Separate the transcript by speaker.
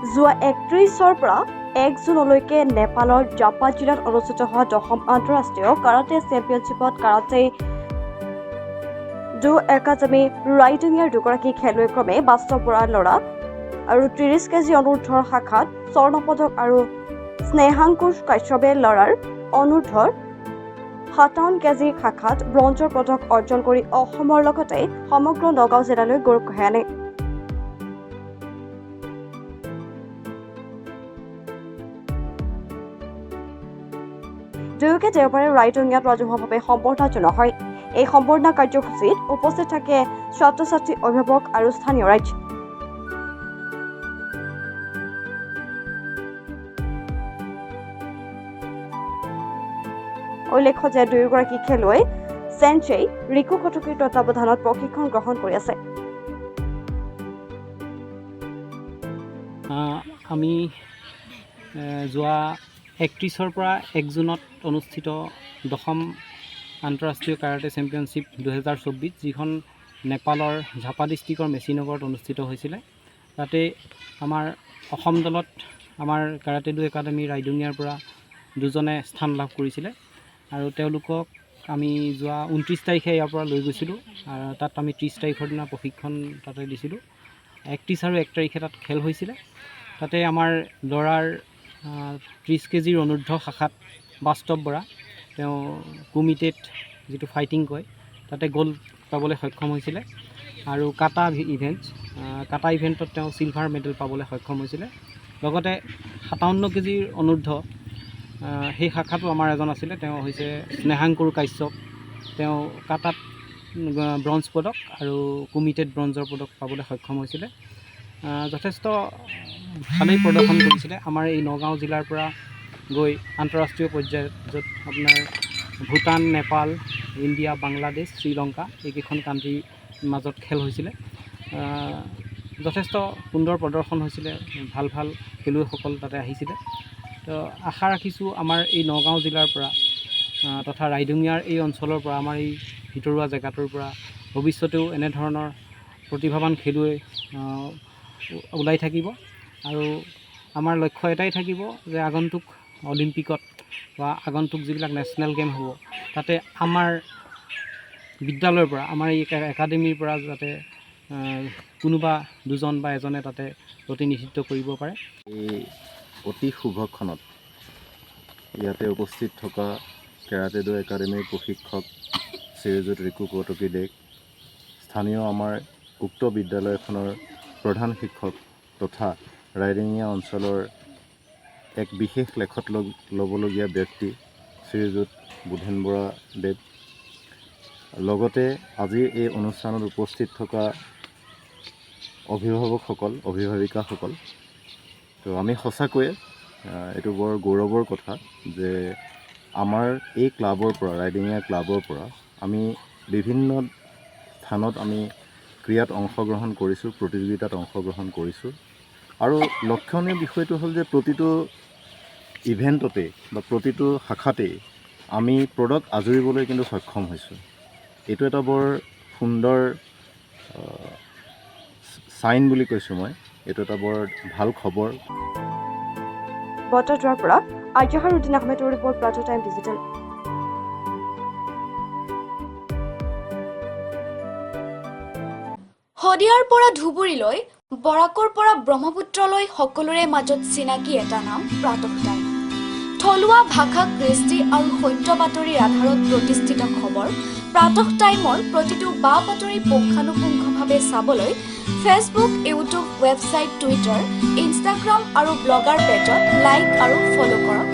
Speaker 1: যোৱা 31 পৰা 1 জুনলৈকে নেপালৰ জাপা জিলাত অনুষ্ঠিত হোৱা 10ম আন্তঃৰাষ্ট্ৰীয় কাৰাটে চেম্পিয়নশ্বিপত কাৰাটে ডু একাডেমী ৰাইডিঙৰ দুগৰাকী খেলুৱৈ ক্ৰমে বাস্তৱ বৰা ল'ৰা আৰু 30 কেজি অনুৰ্ধৰ শাখাত স্বৰ্ণ পদক আৰু স্নেহাংকুশ কাশ্যপে ল'ৰাৰ অনুৰ্ধৰ 57 কেজি শাখাত ব্ৰঞ্জৰ পদক অৰ্জন কৰি অসমৰ লগতে সমগ্ৰ নগাঁও জিলালৈ গৌৰৱ কঢ়িয়াই আনে। দুয়োকে দেওবাৰে ৰাইডিঙত ৰাজহুৱাভাৱে সম্বৰ্ধনা জনোৱা হয়। এই সম্বৰ্ধনা কাৰ্যসূচীত উপস্থিত থাকে ছাত্ৰ-ছাত্ৰী, অভিভাৱক আৰু স্থানীয় ৰাইজ। উল্লেখ্য যে দুয়োগৰাকী খেলুৱৈ চেঞ্চেই ৰিকু কটকীৰ তত্বাৱধানত প্ৰশিক্ষণ গ্ৰহণ কৰি আছে।
Speaker 2: আমি যোৱা 31 পৰা 1 জুনত অনুষ্ঠিত 10ম আন্তঃৰাষ্ট্ৰীয় কাৰাটে চেম্পিয়নশ্বিপ 2024 যিখন নেপালৰ ঝাপা ডিষ্ট্ৰিক্টৰ মেচিনগৰত অনুষ্ঠিত হৈছিলে। তাতে আমাৰ অসম দলত আমাৰ কাৰাটে ডু একাডেমী ৰাইডিঙিয়াৰ পৰা দুজনে স্থান লাভ কৰিছিলে আৰু তেওঁলোকক আমি যোৱা 29 তাৰিখে ইয়াৰ পৰা লৈ গৈছিলোঁ। তাত আমি 30 তাৰিখৰ দিনা প্ৰশিক্ষণ তাতে দিছিলোঁ। 31 আৰু 1 তাৰিখে তাত খেল হৈছিলে। তাতে আমাৰ ল'ৰাৰ 30 কেজিৰ অনুৰ্ধ শাখাত বাস্তৱ বৰা তেওঁ কমিটেড যিটো ফাইটিং কয় তাতে গ'ল্ড পাবলৈ সক্ষম হৈছিলে আৰু কাটা ইভেণ্টত তেওঁ চিলভাৰ মেডেল পাবলৈ সক্ষম হৈছিলে। লগতে 57 কেজিৰ অনুৰ্ধ সেই শাখাটো আমাৰ এজন আছিলে, তেওঁ হৈছে স্নেহাংকুৰ কাশ্যপ। তেওঁ কাটাত ব্ৰঞ্জ পদক আৰু কমিটেড ব্ৰঞ্জৰ পদক পাবলৈ সক্ষম হৈছিলে। যথেষ্ট ভালেই প্ৰদৰ্শন কৰিছিলে। আমাৰ এই নগাঁও জিলাৰ পৰা গৈ আন্তঃৰাষ্ট্ৰীয় পৰ্যায়ত য'ত আপোনাৰ ভূটান, নেপাল, ইণ্ডিয়া, বাংলাদেশ, শ্ৰীলংকা এইকেইখন কাণ্ট্ৰিৰ মাজত খেল হৈছিলে। যথেষ্ট সুন্দৰ প্ৰদৰ্শন হৈছিলে, ভাল ভাল খেলুৱৈসকল তাতে আহিছিলে। তো আশা ৰাখিছোঁ আমাৰ এই নগাঁও জিলাৰ পৰা তথা ৰাইডিঙিয়াৰ এই অঞ্চলৰ পৰা, আমাৰ এই ভিতৰুৱা জেগাটোৰ পৰা ভৱিষ্যতেও এনেধৰণৰ প্ৰতিভাৱান খেলুৱৈ ওলাই থাকিব আৰু আমাৰ লক্ষ্য এটাই থাকিব যে আগন্তুক অলিম্পিকত বা আগন্তুক যিবিলাক নেশ্যনেল গেম হ'ব তাতে আমাৰ বিদ্যালয়ৰ পৰা, আমাৰ এই একাডেমীৰ পৰা যাতে কোনোবা দুজন বা এজনে তাতে প্ৰতিনিধিত্ব কৰিব পাৰে।
Speaker 3: এই অতি শুভক্ষণত ইয়াতে উপস্থিত থকা কেৰাটে ডু একাডেমীৰ প্ৰশিক্ষক শ্ৰীযুত ৰিকু কটকী দেক, স্থানীয় আমাৰ উক্ত বিদ্যালয়খনৰ প্ৰধান শিক্ষক তথা ৰাইডিঙিয়া অঞ্চলৰ এক বিশেষ লেখত ল'বলগীয়া ব্যক্তি শ্ৰীযুত বুধেন বৰা দেৱ, লগতে আজিৰ এই অনুষ্ঠানত উপস্থিত থকা অভিভাৱকসকল, অভিভাৱিকাসকল। তো আমি সঁচাকৈয়ে এইটো বৰ গৌৰৱৰ কথা যে আমাৰ এই ক্লাবৰ পৰা, ৰাইডিঙিয়া ক্লাবৰ পৰা আমি বিভিন্ন স্থানত আমি ক্ৰীড়াত অংশগ্ৰহণ কৰিছোঁ, প্ৰতিযোগিতাত অংশগ্ৰহণ কৰিছোঁ আৰু লক্ষণীয় বিষয়টো হ'ল যে প্ৰতিটো ইভেণ্টতে বা প্ৰতিটো শাখাতেই আমি পদক আজুৰিবলৈ কিন্তু সক্ষম হৈছোঁ। এইটো এটা বৰ সুন্দৰ চাইন বুলি কৈছোঁ মই, এইটো এটা বৰ ভাল খবৰ।
Speaker 1: বটদ্ৰাৰ পৰা আজহাৰুদ্দিন আহমেদৰ ৰিপৰ্ট, প্ৰাতঃ টাইম ডিজিটেল।
Speaker 4: শদিয়াৰ পৰা ধুবুৰীলৈ, বৰাকৰ পৰা ব্ৰহ্মপুত্ৰলৈ সকলোৰে মাজত চিনাকি এটা নাম প্ৰাতঃ টাইম। থলুৱা ভাষা, কৃষ্টি আৰু সত্য বাতৰিৰ আধাৰত প্ৰতিষ্ঠিত খবৰ প্ৰাতঃ টাইমৰ প্ৰতিটো বা বাতৰি পুংখানুপুংখভাৱে চাবলৈ Facebook, YouTube, website, Twitter, Instagram আৰু ব্লগাৰ পেজত লাইক আৰু ফ'ল' কৰক।